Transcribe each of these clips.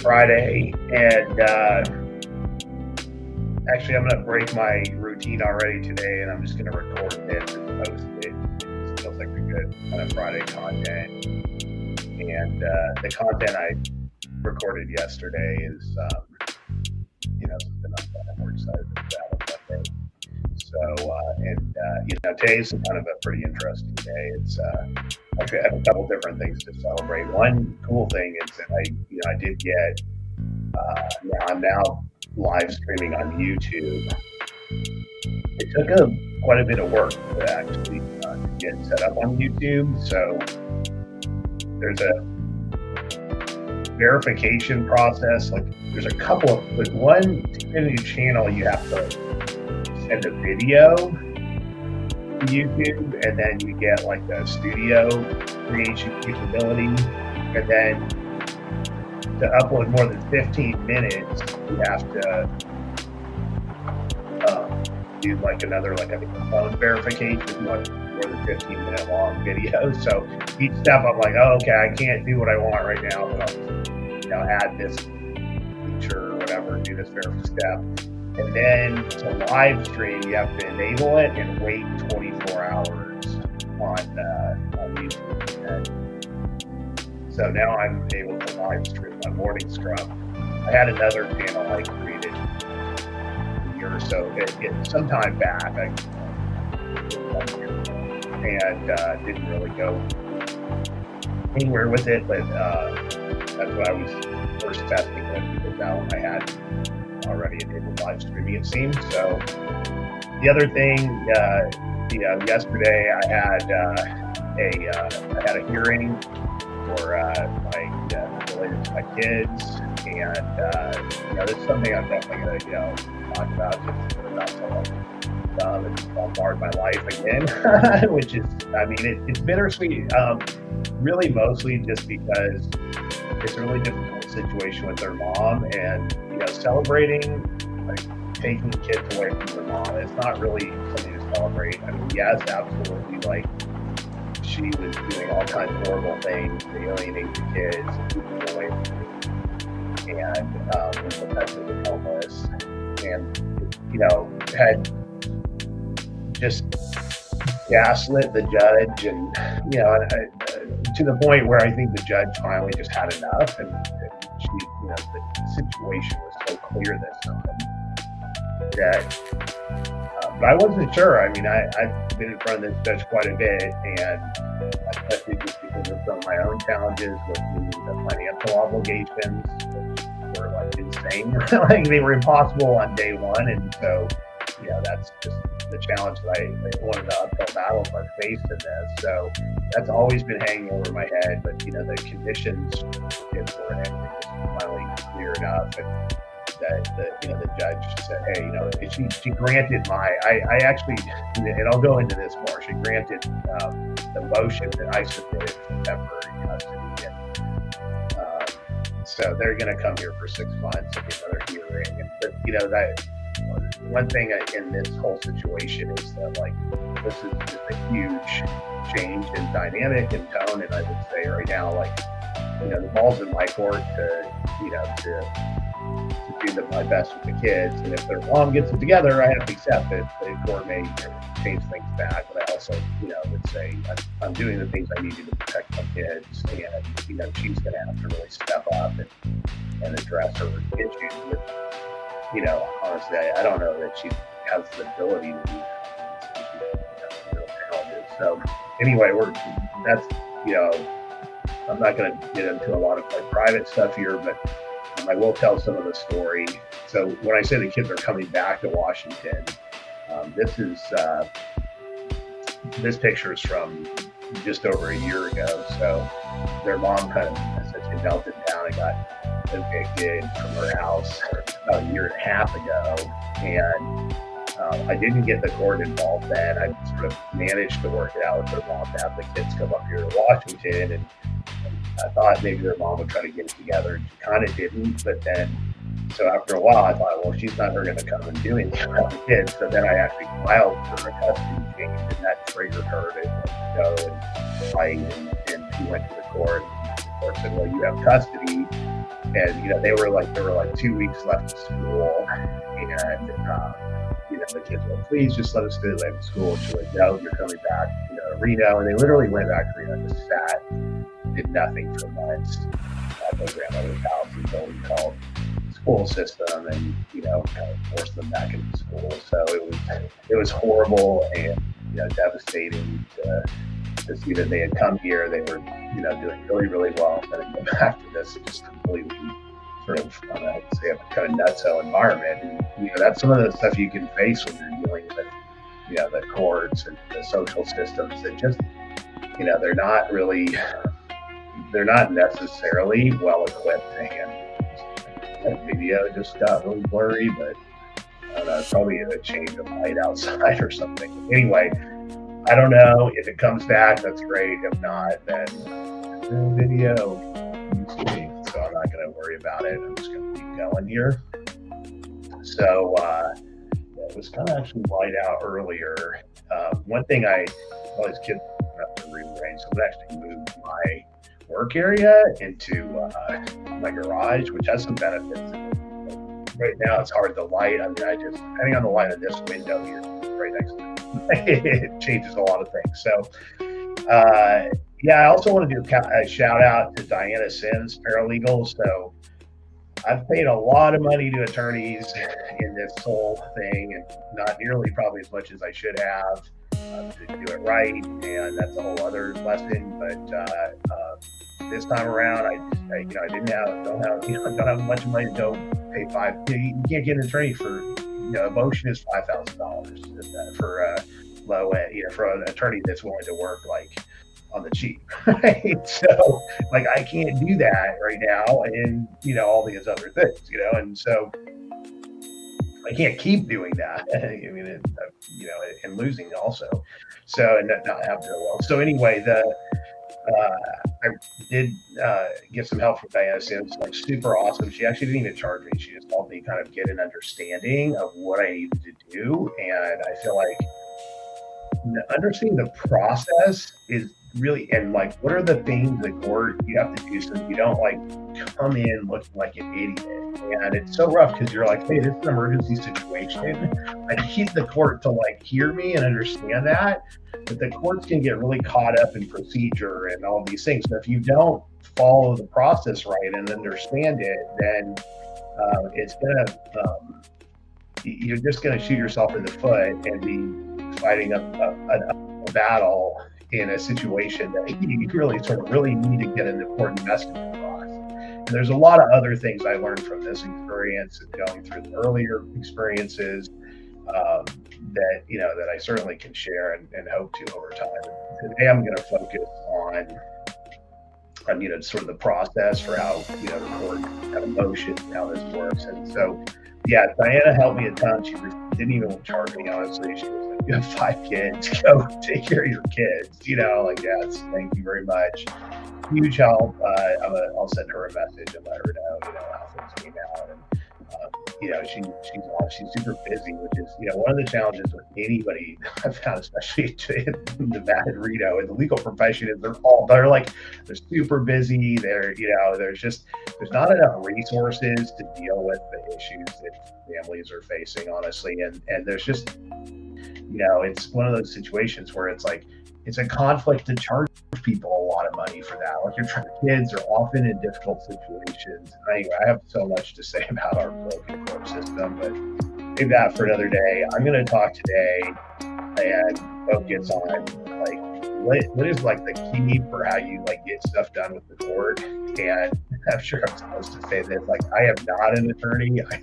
Friday, and actually, I'm going to break my routine already today, and I'm just going to record this and post it. It just feels like a good kind of Friday content, and the content I recorded yesterday is, something I'm more excited about on Monday. So, today's kind of a pretty interesting day. It's actually I have a couple different things to celebrate. One cool thing is that I did get. I'm now live streaming on YouTube. It took quite a bit of work to actually get set up on YouTube. So there's a verification process. Like there's a couple of, like one, to get a new channel, you have to send a video to YouTube, and then you get like the studio creation capability, and then to upload more than 15 minutes, you have to do like another, like I think the phone verification if you want more than 15-minute long video. So each step I'm like, oh, okay, I can't do what I want right now, but I'll just, add this feature or whatever, do this verification step. And then to live stream, you have to enable it and wait 24 hours on YouTube. And so now I'm able to live stream my morning scrum. I had another channel I created a year or so, sometime back, and didn't really go anywhere with it, but that's what I was first testing with, because that one I had already enabled live streaming, it seems. So the other thing, yesterday I had a hearing for related to my kids, and this is something I'm definitely going to talk about, just about something that's bombarded my life again, which is, it's bittersweet, really mostly just because it's a really difficult situation with their mom, and celebrating, like taking kids away from their mom, it's not really something to celebrate. Yes, absolutely, like she was doing all kinds of horrible things to alienate the kids and keep them away from me, and was effectively homeless, and had just gaslit the judge, and to the point where I think the judge finally just had enough, and she, the situation was so clear this time that, but I wasn't sure. I've been in front of this judge quite a bit, and especially just because of some of my own challenges with the financial obligations, which were like insane. Like they were impossible on day one, and so that's just the challenge that I wanted to uphill battle I faced in this. So that's always been hanging over my head. But the conditions were finally clear enough, and that the judge said, hey, she granted I actually, and I'll go into this more. She granted the motion that I submitted for temporary custody, and so they're going to come here for 6 months and get another hearing. But that. One thing in this whole situation is that, like, this is just a huge change in dynamic and tone, and I would say right now, like, the ball's in my court to do my best with the kids, and if their mom gets it together, I have to accept it. The court may change things back, but I also, would say I'm doing the things I need to protect my kids, and she's going to have to really step up and address her issues with. Honestly, I don't know that she has the ability to do real challenges. So anyway, I'm not going to get into a lot of my private stuff here, but I will tell some of the story. So when I say the kids are coming back to Washington, this picture is from just over a year ago. So their mom kind of essentially melted down and got evicted from her house about a year and a half ago, and I didn't get the court involved then. I sort of managed to work it out with their mom to have the kids come up here to Washington, and I thought maybe their mom would try to get it together, and she kind of didn't. But then, so after a while, I thought, well, she's not going to come and do anything about the kids. So then I actually filed for a custody change, and that triggered her to go and fight, and she went to the court. And the court said, well, you have custody. and there were like 2 weeks left of school, and the kids were like, please just let us do it at school. And she's like, no, you're coming back, to Reno. And they literally went back to Reno, just sat, did nothing for months at their grandmother's house until we called the school system and kind of forced them back into school. So it was horrible and devastating to see that they had come here. They were doing really, really well, and then go back to this just completely sort of, I'd say, a kind of nutso environment. And, that's some of the stuff you can face when you're dealing with, the courts and the social systems that just, they're not necessarily well equipped. And that video just got really blurry, but I don't know, it's probably a change of light outside or something. Anyway, I don't know. If it comes back, that's great. If not, then the video, so I'm not going to worry about it. I'm just going to keep going here. So it was kind of actually light out earlier. One thing all these kids have to rearrange, so I actually moved my work area into my garage, which has some benefits. Right now, it's hard to light. I mean, depending on the light of this window here, right next to it, it changes a lot of things. So, I also want to do a shout out to Diana Sims, paralegal. So, I've paid a lot of money to attorneys in this whole thing, and not nearly probably as much as I should have to do it right. And that's a whole other lesson. But this time around, I don't have much money to go pay you can't get an attorney for, a motion is $5,000 for a low end, for an attorney that's willing to work like on the cheap, right? So I can't do that right now, and all these other things, and so I can't keep doing that. I mean, and losing also. So, and not have to well. So anyway, I did get some help from Diana Sims, super awesome. She actually didn't even charge me. She just helped me kind of get an understanding of what I needed to do. And I feel like understanding the process is really, and what are the things the court you have to do so you don't come in looking like an idiot. And it's so rough because you're like, hey, this is an emergency situation. I need the court to hear me and understand that. But the courts can get really caught up in procedure and all these things. So if you don't follow the process right and understand it, then it's you're just gonna shoot yourself in the foot and be fighting a battle in a situation that you really need to get an important message across. And there's a lot of other things I learned from this experience and going through the earlier experiences that I certainly can share and hope to over time. Today I'm going to focus on sort of the process for how the court kind of motions and how this works. And so Diana helped me a ton. She didn't even charge me, honestly. She was like, you have 5 kids, go take care of your kids, yes, thank you very much. Huge help. I'll send her a message and let her know how things came out. And she's super busy, which is one of the challenges with anybody I've found, especially in Nevada and Reno in the legal profession, is they're super busy. There's not enough resources to deal with the issues that families are facing, honestly, and there's just it's one of those situations where it's a conflict to charge people a lot of money for that. Kids are often in difficult situations. Anyway, I have so much to say about our broken court system, but maybe that for another day. I'm going to talk today and focus on what is the key for how you get stuff done with the court. And I'm sure I'm supposed to say this, I am not an attorney. I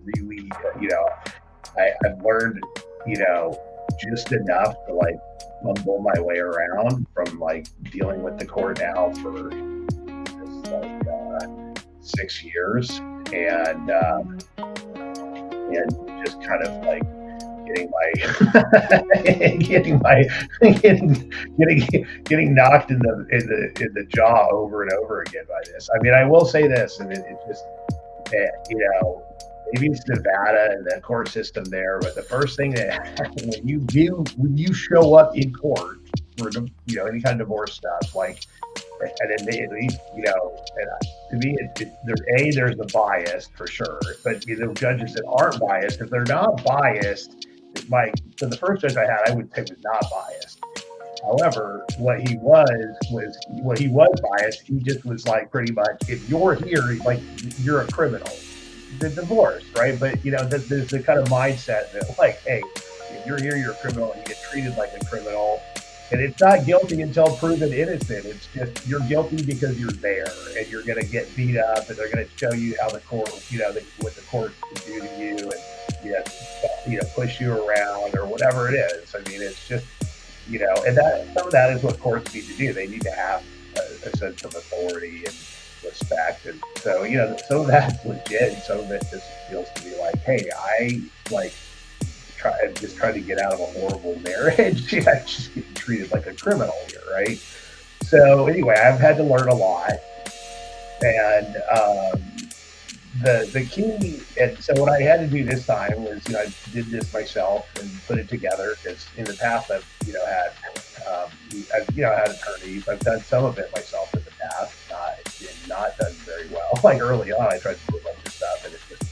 really, I've learned, just enough to fumble my way around from dealing with the court now for 6 years, and just kind of getting knocked in the jaw over and over again by this. I mean, I will say this, and it's just maybe it's Nevada and the court system there, but the first thing that happens when you show up in court for any kind of divorce stuff, and then they at least, to me, there's the bias for sure, but judges that aren't biased, if they're not biased, so the first judge I had, I would say was not biased. However, what he was biased. He just was like pretty much, if you're here, like you're a criminal. The divorce, right? But there's the kind of mindset that like, hey, if you're here, you're a criminal, and you get treated like a criminal. And it's not guilty until proven innocent. It's just you're guilty because you're there, and you're going to get beat up, and they're going to show you how the court, what the court can do to you, and push you around or whatever it is. I mean, it's just and that some of that is what courts need to do. They need to have a sense of authority and respect, and so some of that's legit, and some of it just feels to me like, hey, I like. I'm just trying to get out of a horrible marriage. I'm just getting treated like a criminal here, right? So anyway, I've had to learn a lot, and the key. And so what I had to do this time was, I did this myself and put it together, because in the past I've had attorneys. I've done some of it myself in the past, not done very well. Like early on, I tried to do a bunch of stuff, and it just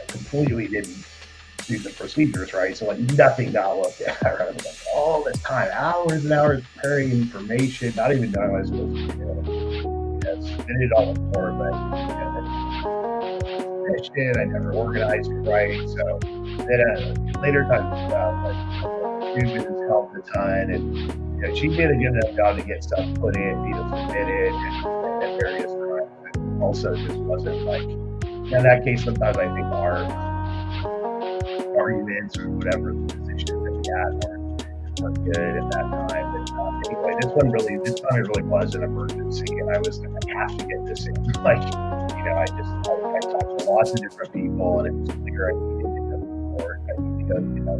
completely didn't do the procedures right. So like nothing got looked at. I was like all this time, hours and hours preparing information, not even knowing what I was supposed to do. I did it all before, but I never organized it right. So then later times, Govind has helped a ton, and she did a good enough job to get stuff put in, submitted, and various times. But also just wasn't like, in that case, sometimes I think our arguments or whatever the position that we had weren't good at that time. But anyway, this time it really was an emergency, and I have to get this in. Like, I talked to lots of different people, and it was clear I needed to go to court. I needed to go,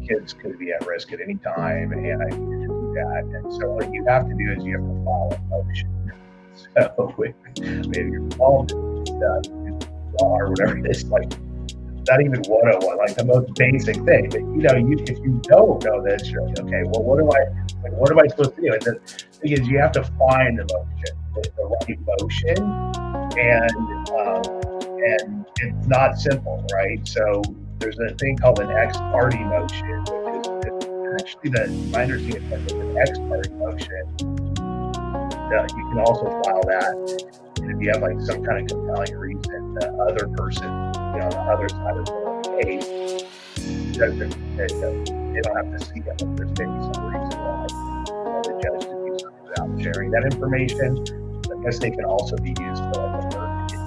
kids could be at risk at any time, and I needed to do that. And so what you have to do is you have to file a motion. So maybe you're involved in law or whatever it is, like, not even 101, like the most basic thing. But if you don't know this, you're like, okay, well, what am I supposed to do? And the thing is, you have to find the motion, the right motion, and it's not simple, right? So there's a thing called an ex parte motion, which is actually my understanding is that an ex parte motion. You can also file that, and if you have like some kind of compelling reason, the other person, on the other side of the case, they don't have to see it. If there's maybe some reason why the judge to do something without sharing that information. I guess they can also be used for like emergencies.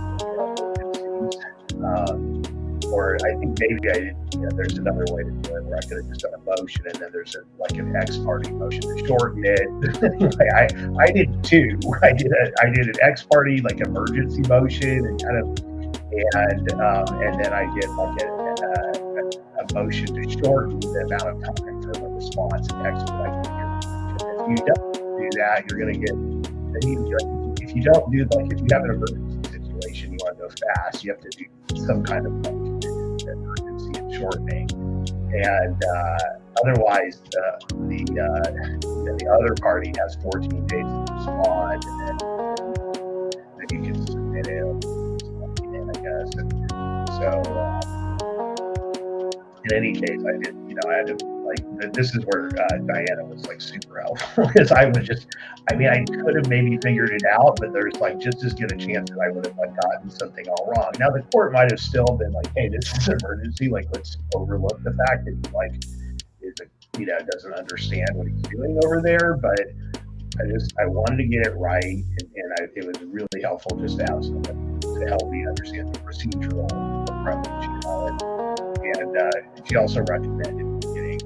Or I think maybe there's another way to do it where I could have just done a motion, and then there's an ex parte motion to shorten it. I did two. I did an ex parte like emergency motion, and then I did like a motion to shorten the amount of time for the response and expedite your motion. If you don't do that, you're going to get. If you don't do if you have an emergency situation, you want to go fast, you have to do some kind of emergency and shortening, and otherwise the other party has 14 days to respond, and then you can submit it, I guess. And so in any case, I had to this is where Diana was like super helpful, because I could have maybe figured it out, but there's just as good a chance that I would have gotten something all wrong. Now the court might have still been like, hey, this is an emergency, let's overlook the fact that he doesn't understand what he's doing over there, but I wanted to get it right, and it was really helpful just to have someone to help me understand the procedural approach, and she also recommended getting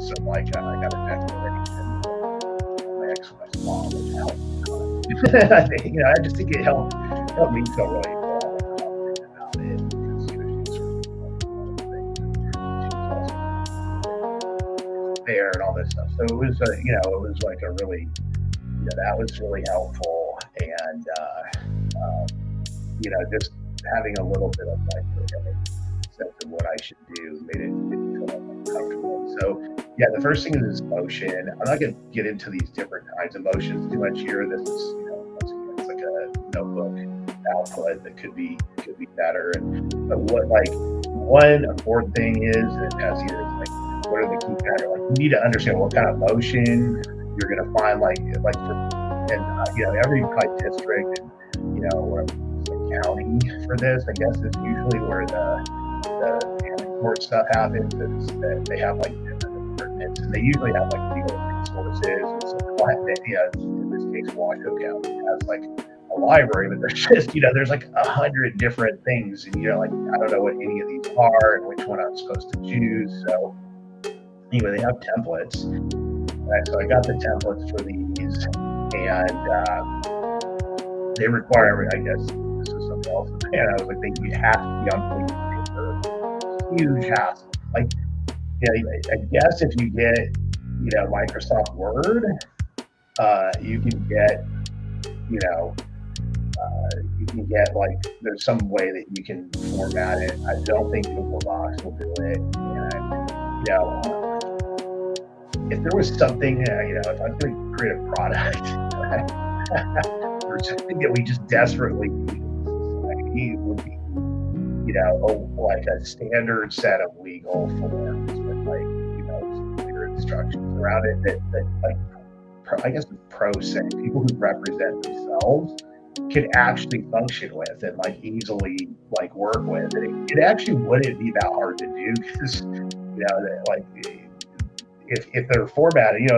some I got a declaration from my ex-wife's mom, which helped. I just think it helped me feel really confident about it, because she's sort of things, and she was also there and all this stuff. So it was it was like a really that was really helpful, and just having a little bit of sense of what I should do made it feel comfortable. So Yeah, the first thing is motion. I'm not going to get into these different kinds of motions too much here. This is, once again, it's like a notebook output that could be better. And but what like one important thing is, and as here, it's like what are the key kind of like you need to understand what kind of motion you're going to find like for, and every like district and or county for this, I guess, is usually where the court stuff happens. Is that they have like different departments, and they usually have like legal resources. And so, in this case, Washoe County has like a library, but there's just there's like 100 different things, and like I don't know what any of these are and which one I'm supposed to choose. So anyway, they have templates. So I got the templates for these, and they require, I guess, this is something else. And I was like, you have to be on paper. Huge hassle. Like, I guess if you get, Microsoft Word, you can get, you can get like, there's some way that you can format it. I don't think Google Docs will do it. And, if there was something, if I was going to create a product or something that we just desperately need, it would be, like a standard set of legal forms with like, clear instructions around it that like, I guess the pros say, people who represent themselves could actually function with and like easily like work with. And it actually wouldn't be that hard to do because, like, if they're formatted,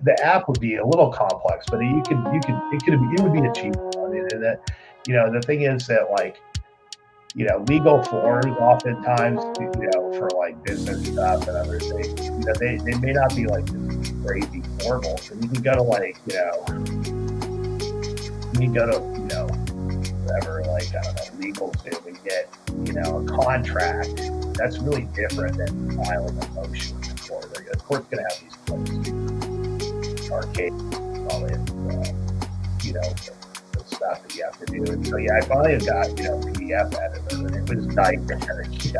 the app would be a little complex, but it would be achievable. I mean, and that, the thing is that like, legal forms oftentimes, for like business stuff and other things, they may not be like crazy formal. So you can go to like, whatever, like, I don't know, legal to and get, a contract. That's really different than filing a motion before. The court's going to have these arcade, all it, the stuff that you have to do. And so, I finally got, PDF editor, and it was nightmare.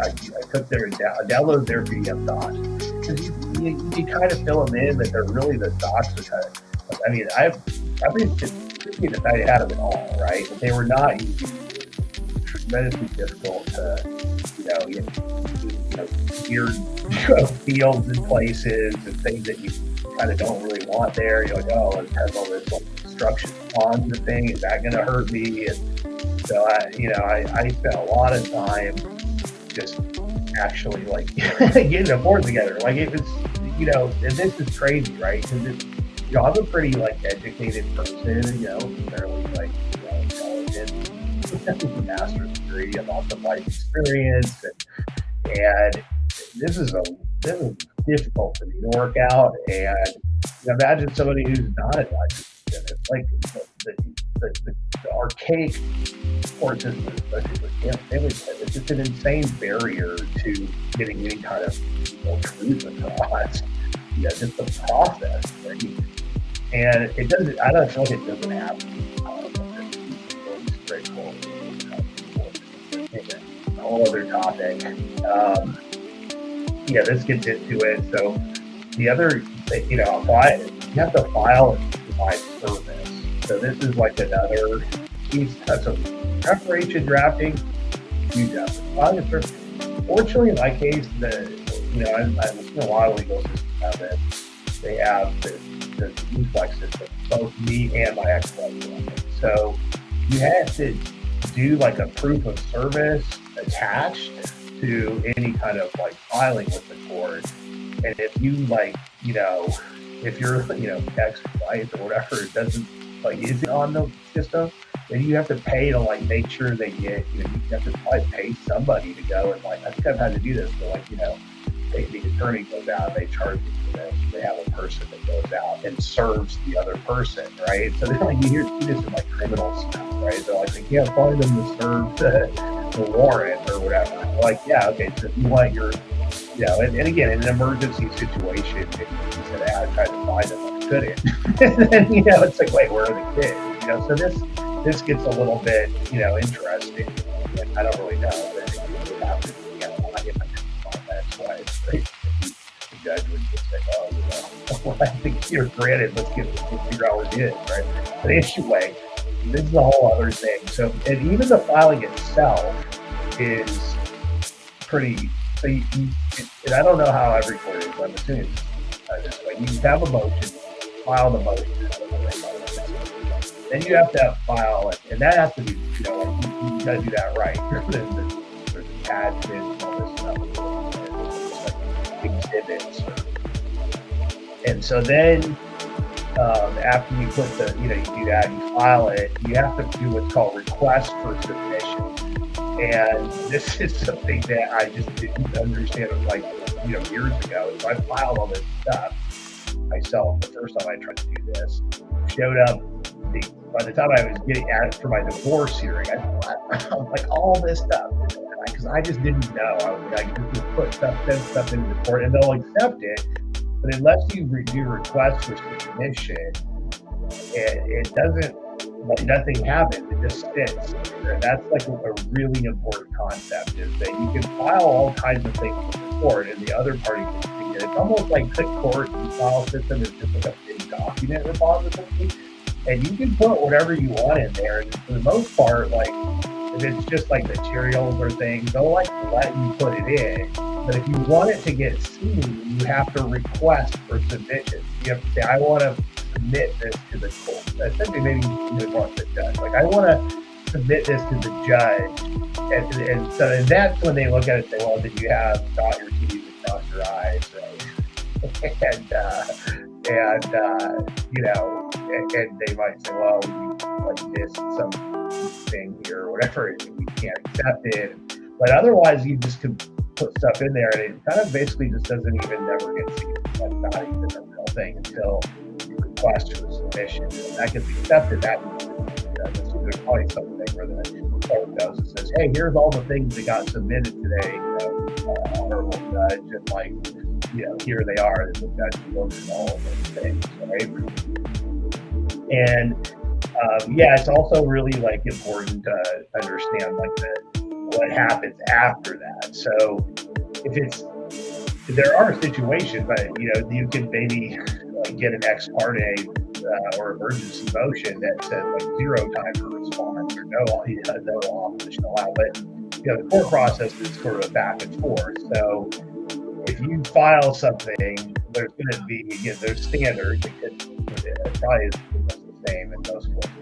I took their, downloaded their PDF docs. Because you kind of fill them in, but they're really, the docs are kind of, I mean, I've been that I had them all, right? But they were not easy. Tremendously difficult to, weird fields and places and things that you kind of don't really want there. You're like, oh, it has all this like instruction on the thing. Is that going to hurt me? And so I spent a lot of time just actually like getting a board together. Like it was, and this is crazy, right? Because I'm a pretty like educated person, fairly like intelligent, with a master's degree and lots of life experience, and this is difficult for me to work out. And imagine somebody who's not a licensed. It's like the archaic court system, especially with families. It's just an insane barrier to getting any kind of truth across. Just the process, right? And it doesn't. I don't feel like it doesn't have to be really straightforward. A whole other topic. This gets into it. So the other, you have to file and provide service. So this is like another piece. So preparation, drafting, huge effort. Fortunately, in my case, I'm listening to a lot of legal systems have it. They have the reflex system, both me and my ex-wife. So you have to do like a proof of service attached to any kind of like filing with the court. And if you like, if you're, ex-wife or whatever, it doesn't like isn't on the system, then you have to pay to like make sure they get, you have to probably pay somebody to go and like, I think I've had to do this for like, the attorney goes out and they charge you for this. They have a person that goes out and serves the other person, right? So like, you see this in like criminal stuff, right? They're like, they can't find them to serve the warrant or whatever. Like, yeah, okay, so if you want your, and again, in an emergency situation, maybe you said, I tried to find them, I couldn't. And then, it's like, wait, where are the kids? So this gets a little bit, interesting. And I don't really know, but it happens. If I can find that twice, right? The judge would just say, oh, I think you're granted, let's figure out what it is, right? But anyway, this is a whole other thing. So, and even the filing itself is pretty, so and I don't know how every court is, but I'm assuming this way. You have a motion, file the motion, then you have to file it, and that has to be, you got to do that right. There's attachments and all this stuff, and exhibits. And so then, after you put you do that, you file it, you have to do what's called request for submission. And this is something that I just didn't understand years ago. So I filed all this stuff myself. The first time I tried to do this, showed up. By the time I was getting at it for my divorce hearing, I'm like all this stuff because I just didn't know. I was like, just send stuff into the court, and they'll accept it. But unless you do requests for submission, it doesn't. Nothing happens. It just sits. And that's like a really important concept, is that you can file all kinds of things with the court, and the other party can see it. It's almost like the court file system is just like a big document repository, and you can put whatever you want in there. And for the most part, if it's just like materials or things, they'll let you put it in. But if you want it to get seen, you have to request for submission. You have to say, I want to submit this to the court. Essentially, maybe you even want the judge. I want to submit this to the judge. And so that's when they look at it and say, well, did you have dot your T's and cross your I's, right? And they might say, well, we missed something here or whatever, and we can't accept it. But otherwise, you just can put stuff in there, and it kind of basically just doesn't even never get seen. That's not even a real thing until you request for submission. And that gets accepted. There's probably something where the court goes and says, hey, here's all the things that got submitted today, honorable judge, and here they are. The judge looks at all of those things, right? And it's also really important to understand what happens after that. So there are situations, but you can maybe get an ex parte or emergency motion that says 0 time for response or no opposition allowed. But the court process is sort of a back and forth. So if you file something, there's going to be, again, there's standards. It probably is the same in most courts,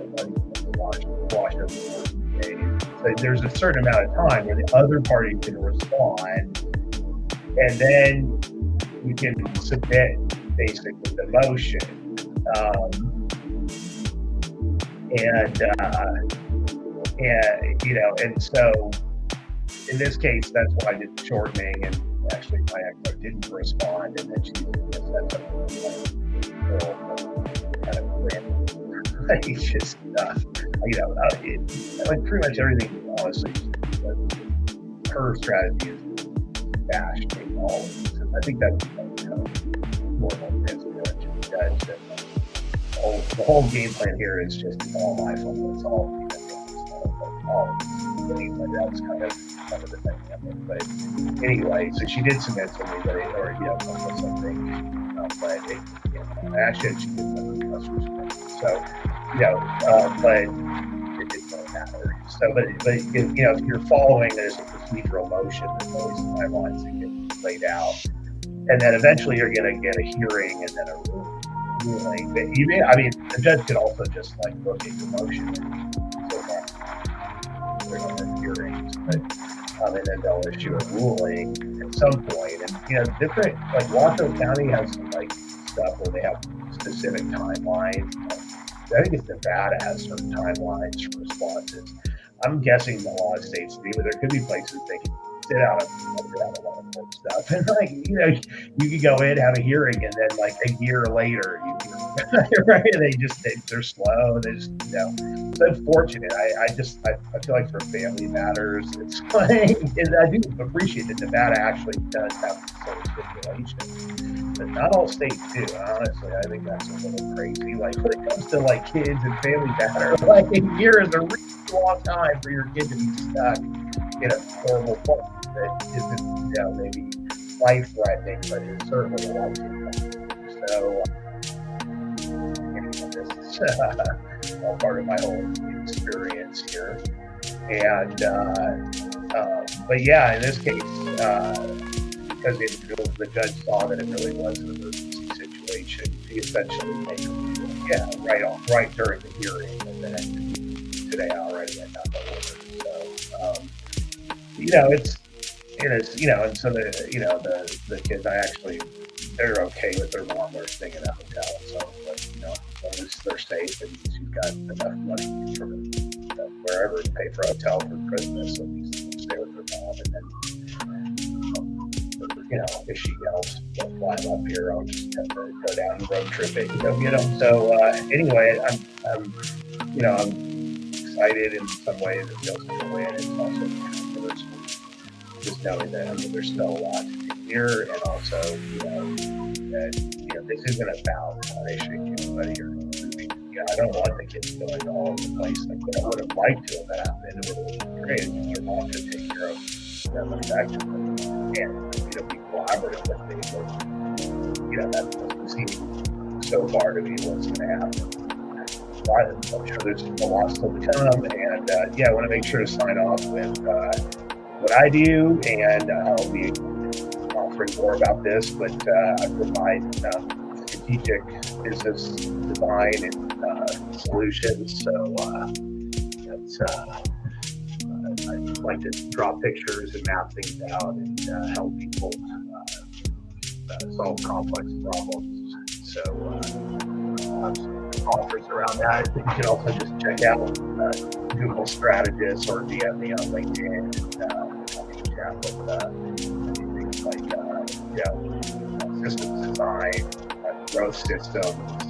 but there's a certain amount of time where the other party can respond, and then you can submit basically the motion. And so in this case, that's why I did the shortening, and actually my ex didn't respond, and then she set up kind of random. It's just pretty much everything, honestly, her strategy is bash all of this. And I think that's more transparent to the judge that the whole game plan here is just all my fault. It's all things like that. It's kind of the thing. But anyway, so she did submit something, something. But actually, she did something else. So, but it didn't really matter. So, but if you're following, there's a procedural motion, there's always timelines that get laid out, and then eventually you're going to get a hearing and then a ruling. But the judge could also just look at your motion and there are hearings, but and then they'll issue a ruling at some point. And different Washoe County has some stuff where they have specific timelines. I think it's Nevada has certain timelines for responses. I'm guessing a lot of states do, but there could be places they can sit out a lot of court stuff. And you could go in, have a hearing, and then a year later, right? They're slow. They just it's unfortunate. I feel like for family matters, it's and I do appreciate that Nevada actually does have sort of stipulations. But not all states do. Honestly, I think that's a little crazy. When it comes to kids and family matter, a year is a really long time for your kid to be stuck in a horrible place that isn't, maybe life-threatening, but it's certainly life-threatening. So, all part of my whole experience here. And but yeah, in this case, because the judge saw that it really was an emergency situation, he essentially made him do it, right during the hearing, and then today already I got the order. So and so the kids, they're okay with their mom. They're staying in a hotel, so as long as they're safe and she's got enough money for wherever to pay for a hotel for Christmas, so we stay with her mom, and then if she yells, don't fly up here, I'll just have to go down and road trip it, So anyway, I'm excited in some ways. It feels like a win. It's also bittersweet, just knowing that there's still a lot to do here, and also that this isn't about punishing anybody or moving. I don't want the kids going all over the place. Like what I would have liked to have happened, it would have been great if their mom could take care of them effectively and be collaborative with me. But that doesn't seem so far to be what's going to happen. I'm sure there's a lot still to come, and I want to make sure to sign off with what I do, and I'll be offering more about this, but I provide strategic business design and solutions. So I like to draw pictures and map things out and help people solve complex problems. So I'll have some offers around that. You can also just check out Google Strategist or DM me on LinkedIn and chat with things like systems design, growth systems,